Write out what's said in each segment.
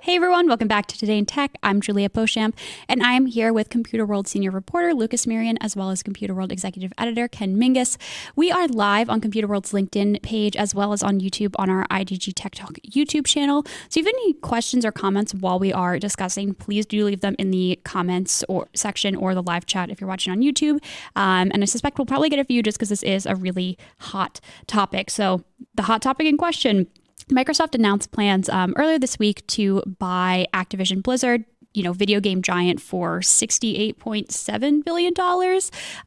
Hey everyone, welcome back to Today in Tech. I'm Julia Beauchamp, and I am here with Computer World senior reporter Lucas Mirian, as well as Computer World executive editor Ken Mingus. We are live on Computer World's LinkedIn page, as well as on YouTube on our IDG Tech Talk YouTube channel. So if you have any questions or comments while we are discussing, please do leave them in the comments or section or the live chat if you're watching on YouTube. And I suspect we'll probably get a few just because this is a really hot topic. So the hot topic in question: Microsoft announced plans earlier this week to buy Activision Blizzard, video game giant, for $68.7 billion.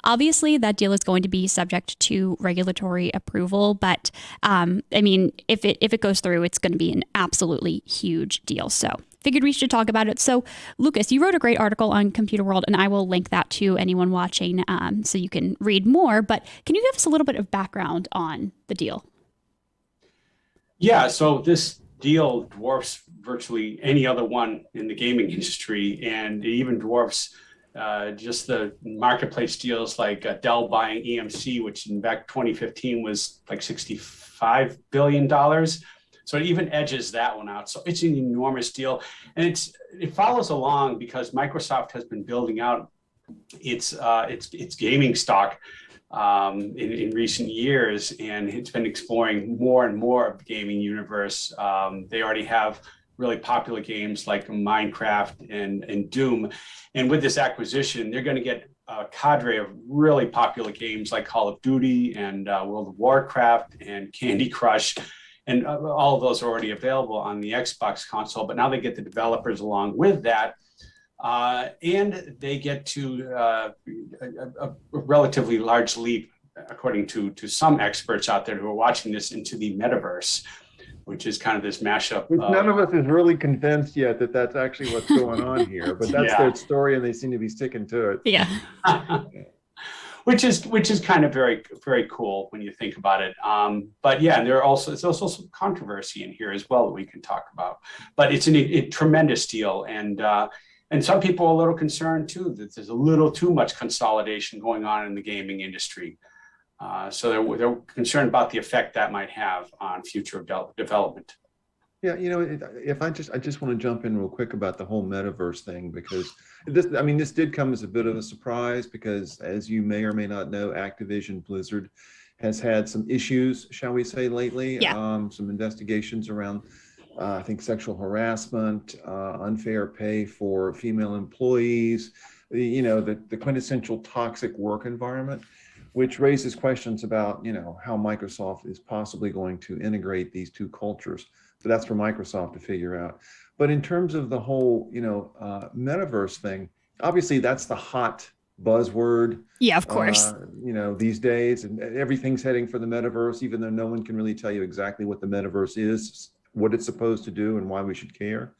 Obviously, that deal is going to be subject to regulatory approval, but if it goes through, it's going to be an absolutely huge deal. So figured we should talk about it. So, Lucas, you wrote a great article on Computer World, and I will link that to anyone watching so you can read more. But can you give us a little bit of background on the deal? Yeah, so this deal dwarfs virtually any other one in the gaming industry, and it even dwarfs just the marketplace deals like Dell buying EMC, which in back 2015 was like $65 billion. So it even edges that one out. So it's an enormous deal, and it follows along because Microsoft has been building out its gaming stock in recent years, and it's been exploring more and more of the gaming universe. They already have really popular games like Minecraft and Doom. And with this acquisition, they're going to get a cadre of really popular games like Call of Duty and World of Warcraft and Candy Crush. And all of those are already available on the Xbox console, but now they get the developers along with that. And they get to a relatively large leap, according to some experts out there who are watching this, into the metaverse, which is kind of this mashup. None of us is really convinced yet that that's actually what's going on here, but that's their story, and they seem to be sticking to it. Yeah. Which is kind of very, very cool when you think about it. But yeah, there's also some controversy in here as well that we can talk about. But it's a tremendous deal, and some people are a little concerned too that there's a little too much consolidation going on in the gaming industry. So they're concerned about the effect that might have on future development. Yeah, if I just want to jump in real quick about the whole metaverse thing, because this did come as a bit of a surprise, because as you may or may not know, Activision Blizzard has had some issues, shall we say, lately. Yeah. Some investigations around I think sexual harassment, unfair pay for female employees, the quintessential toxic work environment, which raises questions about, how Microsoft is possibly going to integrate these two cultures. So that's for Microsoft to figure out. But in terms of the whole, metaverse thing, obviously that's the hot buzzword. Yeah, of course. These days, and everything's heading for the metaverse, even though no one can really tell you exactly what the metaverse is, what it's supposed to do, and why we should care.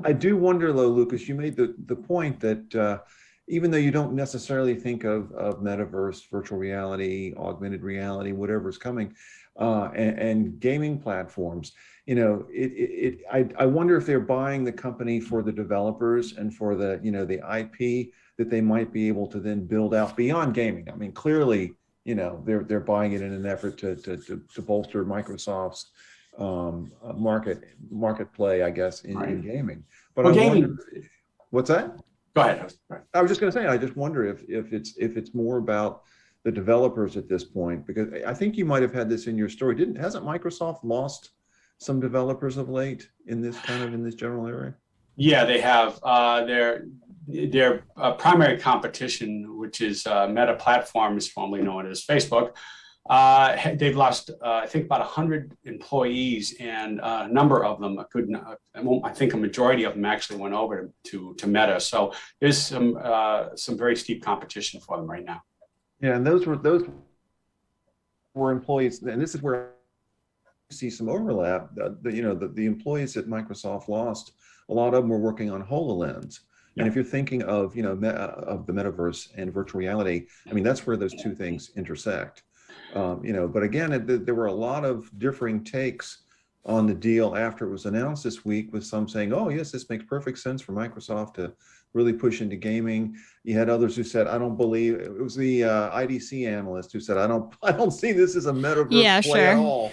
I do wonder, though, Lucas, you made the point that even though you don't necessarily think of metaverse, virtual reality, augmented reality, whatever's coming, and gaming platforms, I wonder if they're buying the company for the developers and for the IP that they might be able to then build out beyond gaming. I mean, clearly, they're buying it in an effort to bolster Microsoft's market play, I guess, in gaming. But well, gaming. What's that? Go ahead. I was just going to say, I just wonder if it's more about the developers at this point, because I think you might have had this in your story. Hasn't Microsoft lost some developers of late in this general area? Yeah, they have. Their primary competition, which is Meta Platforms, formerly known as Facebook. They've lost, I think, about 100 employees, and a number of them, I think a majority of them actually went over to Meta. So there's some very steep competition for them right now. Yeah, and those were employees, and this is where you see some overlap. The employees that Microsoft lost, a lot of them were working on HoloLens. And if you're thinking of of the metaverse and virtual reality, I mean, that's where those two things intersect. But again, there were a lot of differing takes on the deal after it was announced this week, with some saying, oh, yes, this makes perfect sense for Microsoft to really push into gaming. You had others who said, I don't believe, it was the IDC analyst who said, I don't see this as a metaverse play at all.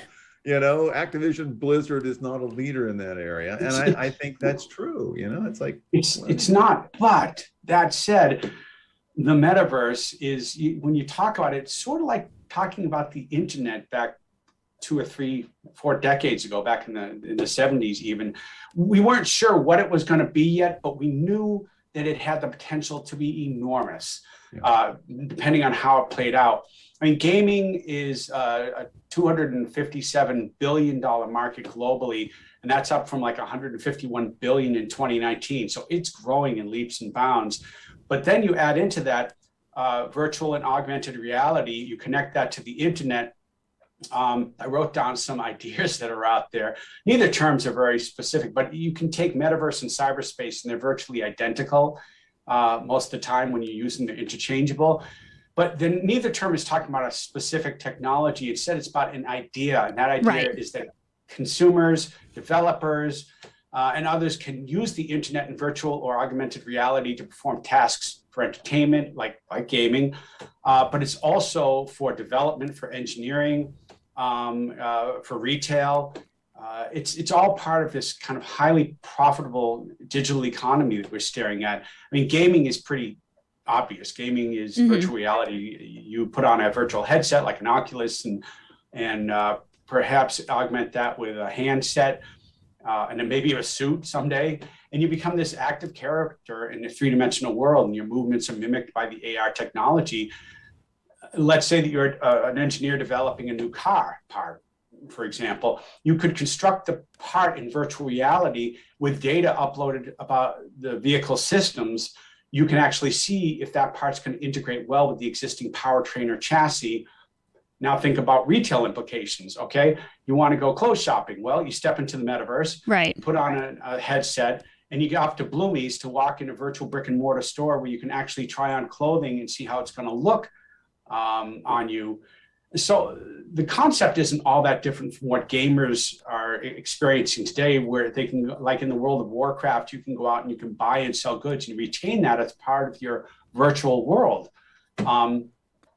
Activision Blizzard is not a leader in that area. And I think that's true. It's like, it's not. But that said, the metaverse is, when you talk about it, it's sort of like talking about the internet back 2 or 3, 4 decades ago, back in the 70s even. We weren't sure what it was going to be yet, but we knew that it had the potential to be enormous, depending on how it played out. I mean, gaming is a $257 billion market globally, and that's up from like $151 billion in 2019. So it's growing in leaps and bounds. But then you add into that virtual and augmented reality, you connect that to the internet. I wrote down some ideas that are out there. Neither terms are very specific, but you can take metaverse and cyberspace, and they're virtually identical most of the time when you use them, they're interchangeable. But then neither term is talking about a specific technology. Instead, it's about an idea, and that idea is that consumers, developers, and others can use the internet and virtual or augmented reality to perform tasks for entertainment, like gaming, but it's also for development, for engineering, for retail. It's all part of this kind of highly profitable digital economy that we're staring at. I mean, gaming is pretty obvious. Gaming is virtual reality. You put on a virtual headset like an Oculus and perhaps augment that with a handset, and then maybe a suit someday, and you become this active character in a 3-dimensional world, and your movements are mimicked by the AR technology. Let's say that you're an engineer developing a new car part, for example. You could construct the part in virtual reality with data uploaded about the vehicle systems. You can actually see if that part's going to integrate well with the existing powertrain or chassis. Now think about retail implications, okay? You want to go clothes shopping. Well, you step into the metaverse, put on a headset, and you go off to Bloomie's to walk in a virtual brick and mortar store where you can actually try on clothing and see how it's going to look on you. So the concept isn't all that different from what gamers are experiencing today, where they can, like in the World of Warcraft, you can go out and you can buy and sell goods and retain that as part of your virtual world. And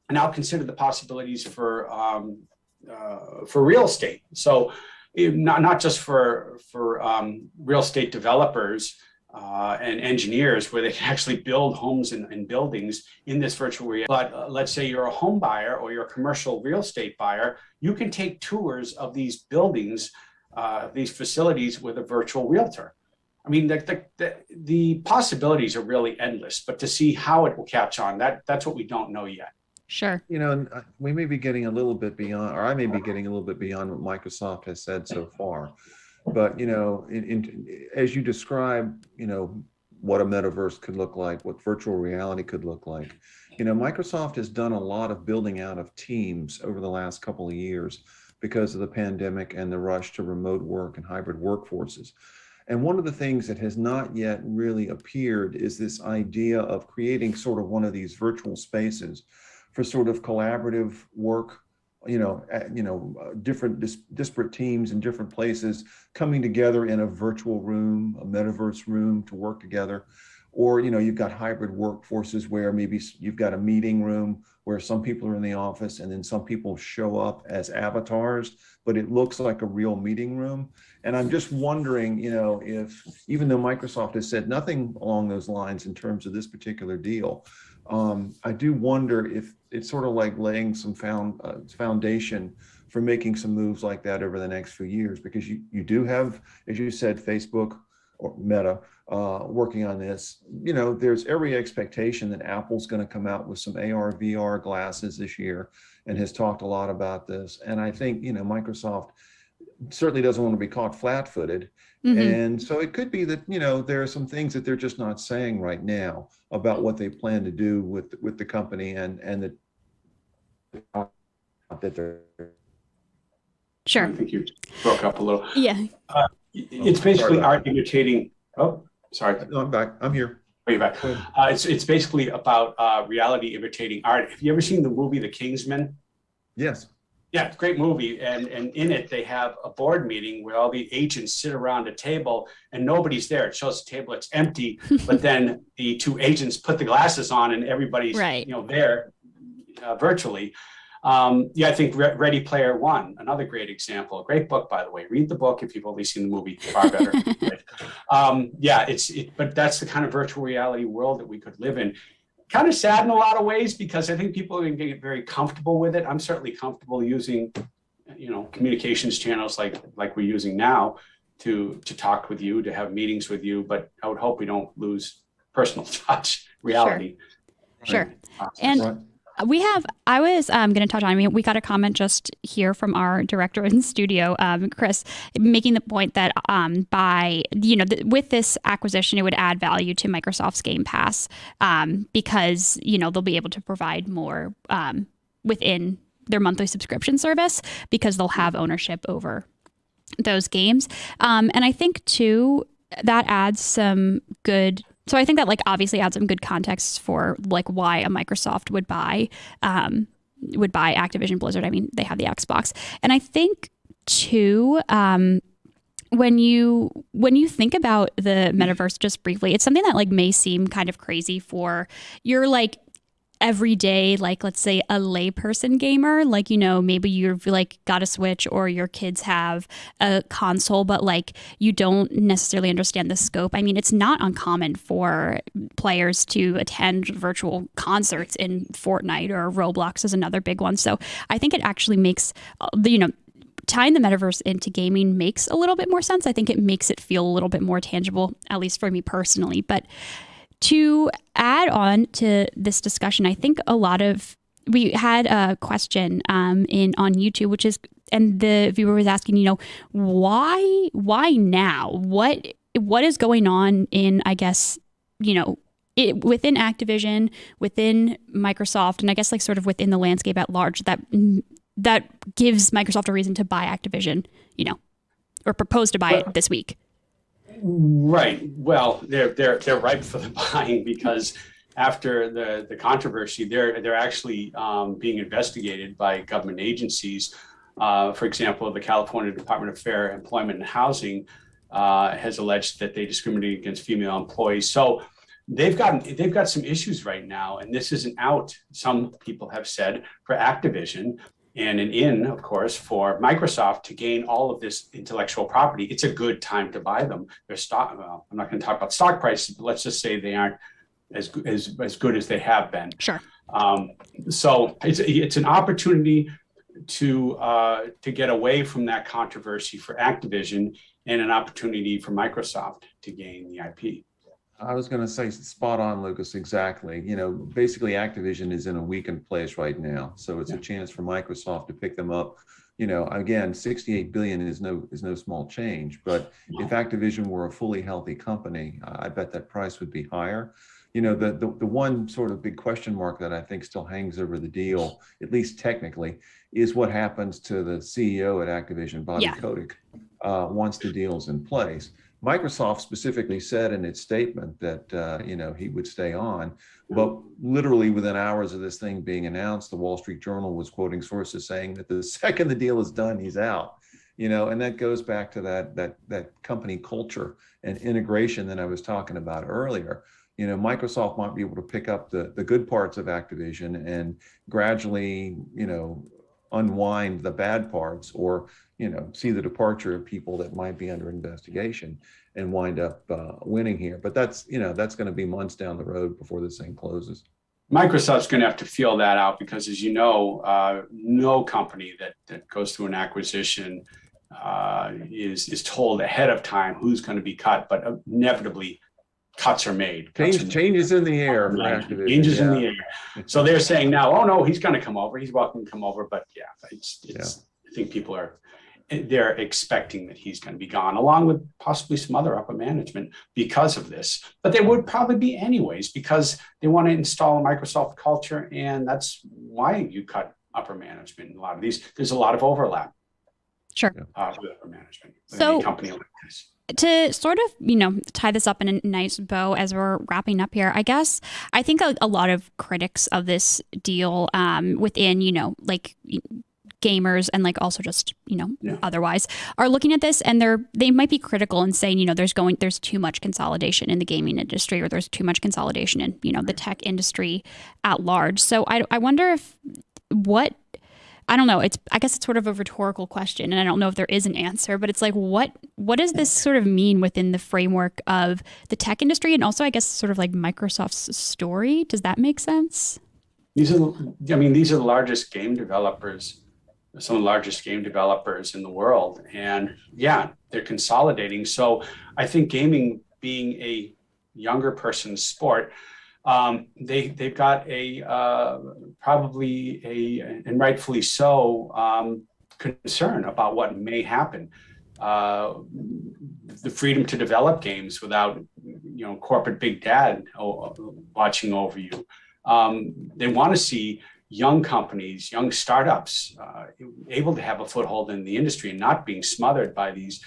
now consider the possibilities for real estate. So not just for real estate developers and engineers, where they can actually build homes and buildings in this virtual reality. But let's say you're a home buyer or you're a commercial real estate buyer, you can take tours of these buildings, these facilities with a virtual realtor. I mean, the possibilities are really endless, but to see how it will catch on, that's what we don't know yet. Sure. We may be getting a little bit beyond, or I may be getting a little bit beyond what Microsoft has said so far. But, as you describe, what a metaverse could look like, what virtual reality could look like, Microsoft has done a lot of building out of teams over the last couple of years because of the pandemic and the rush to remote work and hybrid workforces. And one of the things that has not yet really appeared is this idea of creating sort of one of these virtual spaces for sort of collaborative work, different disparate teams in different places coming together in a virtual room, a metaverse room to work together. Or, you've got hybrid workforces where maybe you've got a meeting room where some people are in the office and then some people show up as avatars, but it looks like a real meeting room. And I'm just wondering, if, even though Microsoft has said nothing along those lines in terms of this particular deal, I do wonder if it's sort of like laying some foundation for making some moves like that over the next few years, because you do have, as you said, Facebook or Meta working on this. There's every expectation that Apple's going to come out with some AR, VR glasses this year and has talked a lot about this. And I think, Microsoft certainly doesn't want to be caught flat-footed. And so it could be that, there are some things that they're just not saying right now about what they plan to do with the company and that they're. Sure. I think you broke up a little. Yeah. It's basically art imitating. Oh, sorry. No, I'm back. I'm here. Oh, you're back. It's basically about reality imitating art. Have you ever seen the movie The Kingsman? Yes. Yeah, it's a great movie. And in it, they have a board meeting where all the agents sit around a table and nobody's there. It shows the table, it's empty. But then the two agents put the glasses on and everybody's there virtually. Yeah, I think Ready Player One, another great example, a great book, by the way. Read the book if you've only seen the movie, far better. Yeah, but that's the kind of virtual reality world that we could live in. Kind of sad in a lot of ways because I think people are going to get very comfortable with it. I'm certainly comfortable using, communications channels like we're using now to talk with you, to have meetings with you. But I would hope we don't lose personal touch, reality. Sure. And I was going to touch on, we got a comment just here from our director in studio, Chris, making the point that with this acquisition, it would add value to Microsoft's Game Pass because, they'll be able to provide more within their monthly subscription service because they'll have ownership over those games. And I think, too, that adds some good. So I think that obviously adds some good context for why a Microsoft would buy Activision Blizzard. I mean, they have the Xbox, and I think too, when you think about the metaverse just briefly, it's something that may seem kind of crazy for your everyday, let's say a layperson gamer, maybe you've got a Switch or your kids have a console, but you don't necessarily understand the scope. I mean, it's not uncommon for players to attend virtual concerts in Fortnite, or Roblox is another big one. So I think it actually makes, tying the metaverse into gaming makes a little bit more sense. I think it makes it feel a little bit more tangible, at least for me personally. But to add on to this discussion, I think we had a question on YouTube, and the viewer was asking, why now? What is going on in, I guess, within Activision, within Microsoft, and I guess sort of within the landscape at large that gives Microsoft a reason to buy Activision, or propose to buy it this week. Right. Well, they're ripe for the buying because after the controversy, they're actually being investigated by government agencies. For example, the California Department of Fair Employment and Housing has alleged that they discriminate against female employees. So they've got some issues right now, and this isn't out. Some people have said for Activision. And of course, for Microsoft to gain all of this intellectual property. It's a good time to buy them. Their stock, well, I'm not going to talk about stock prices, but let's just say they aren't as good as they have been. Sure. So it's an opportunity to get away from that controversy for Activision, and an opportunity for Microsoft to gain the IP. I was going to say spot on, Lucas. Exactly. Basically Activision is in a weakened place right now. So it's a chance for Microsoft to pick them up. Again, 68 billion is no small change, but if Activision were a fully healthy company, I bet that price would be higher. The one sort of big question mark that I think still hangs over the deal, at least technically, is what happens to the CEO at Activision, Bobby Kotick, once the deal's in place. Microsoft specifically said in its statement that he would stay on, but literally within hours of this thing being announced, the Wall Street Journal was quoting sources saying that the second the deal is done, he's out. And that goes back to that company culture and integration that I was talking about earlier. Microsoft might be able to pick up the good parts of Activision and gradually, unwind the bad parts, or see the departure of people that might be under investigation and wind up winning here. But that's going to be months down the road before this thing closes. Microsoft's going to have to feel that out because, as you know, no company that goes through an acquisition is told ahead of time who's going to be cut, but inevitably cuts are made. Changes in the air. Changes in the air. So they're saying now, oh no, he's going to come over. He's welcome to come over. But I think people they're expecting that he's going to be gone, along with possibly some other upper management because of this. But they would probably be anyways because they want to install a Microsoft culture, and that's why you cut upper management in a lot of these. There's a lot of overlap. Sure. With upper management. So, any company like this. To sort of, tie this up in a nice bow as we're wrapping up here, I guess, I think a lot of critics of this deal within, gamers and also just, otherwise are looking at this, and they might be critical and saying, there's too much consolidation in the gaming industry, or there's too much consolidation in, the tech industry at large. So I wonder I don't know. I guess it's sort of a rhetorical question, and I don't know if there is an answer, but it's like, what does this sort of mean within the framework of the tech industry, and also, I guess, sort of like Microsoft's story? Does that make sense? These are the largest game developers, some of the largest game developers in the world, and yeah, they're consolidating. So I think gaming being a younger person's sport, they've got probably and rightfully so, concern about what may happen. The freedom to develop games without, corporate big dad watching over you. They want to see young companies, young startups, able to have a foothold in the industry and not being smothered by these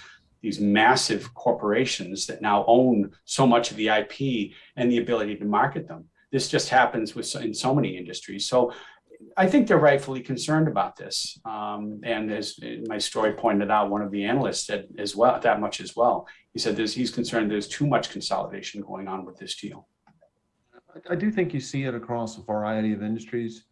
massive corporations that now own so much of the IP and the ability to market them. This just happens in so many industries. So I think they're rightfully concerned about this. And as my story pointed out, one of the analysts said as well, that much as well. He said he's concerned there's too much consolidation going on with this deal. I do think you see it across a variety of industries,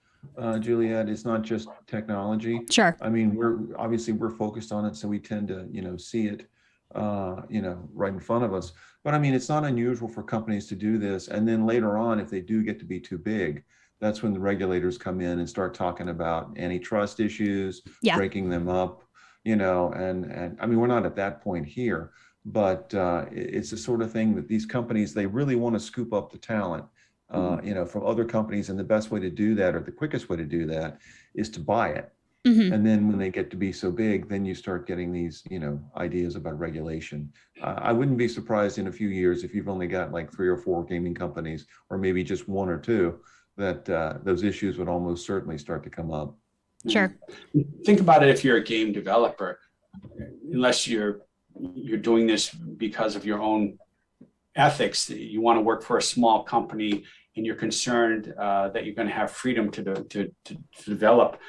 Juliet. It's not just technology. Sure. I mean, we're focused on it, so we tend to, see it, right in front of us. But I mean, it's not unusual for companies to do this. And then later on, if they do get to be too big, that's when the regulators come in and start talking about antitrust issues, breaking them up, and I mean, we're not at that point here, but it's the sort of thing that these companies, they really want to scoop up the talent, from other companies. And the best way to do that, or the quickest way to do that, is to buy it. Mm-hmm. And then when they get to be so big, then you start getting these, ideas about regulation. I wouldn't be surprised in a few years if you've only got like 3 or 4 gaming companies, or maybe just 1 or 2, that those issues would almost certainly start to come up. Sure. Think about it. If you're a game developer, unless you're doing this because of your own ethics, you want to work for a small company and you're concerned that you're going to have freedom to develop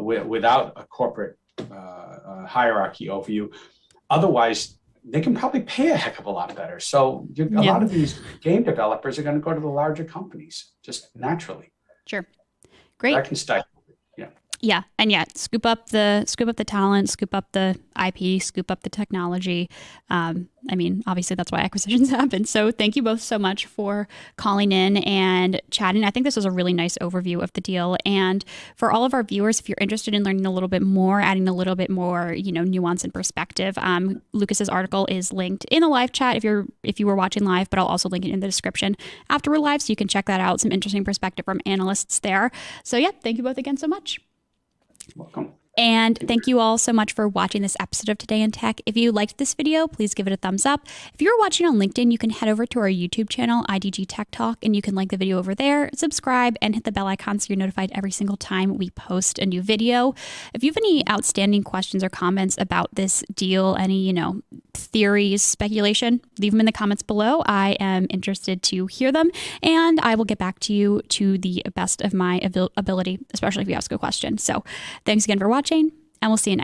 without a corporate hierarchy over you. Otherwise, they can probably pay a heck of a lot better. So a lot of these game developers are going to go to the larger companies just naturally. Sure. Great. That can stifle. Yeah. And scoop up the talent, scoop up the IP, scoop up the technology. I mean, obviously that's why acquisitions happen. So thank you both so much for calling in and chatting. I think this was a really nice overview of the deal. And for all of our viewers, if you're interested in learning a little bit more, adding a little bit more, nuance and perspective, Lucas's article is linked in the live chat if you were watching live, but I'll also link it in the description after we're live, so you can check that out. Some interesting perspective from analysts there. So thank you both again so much. Welcome. And thank you all so much for watching this episode of Today in Tech. If you liked this video, please give it a thumbs up. If you're watching on LinkedIn, you can head over to our YouTube channel, IDG Tech Talk, and you can like the video over there, subscribe, and hit the bell icon so you're notified every single time we post a new video. If you have any outstanding questions or comments about this deal, any, theories, speculation, leave them in the comments below. I am interested to hear them, and I will get back to you to the best of my ability, especially if you ask a question. So thanks again for watching, and we'll see you next time.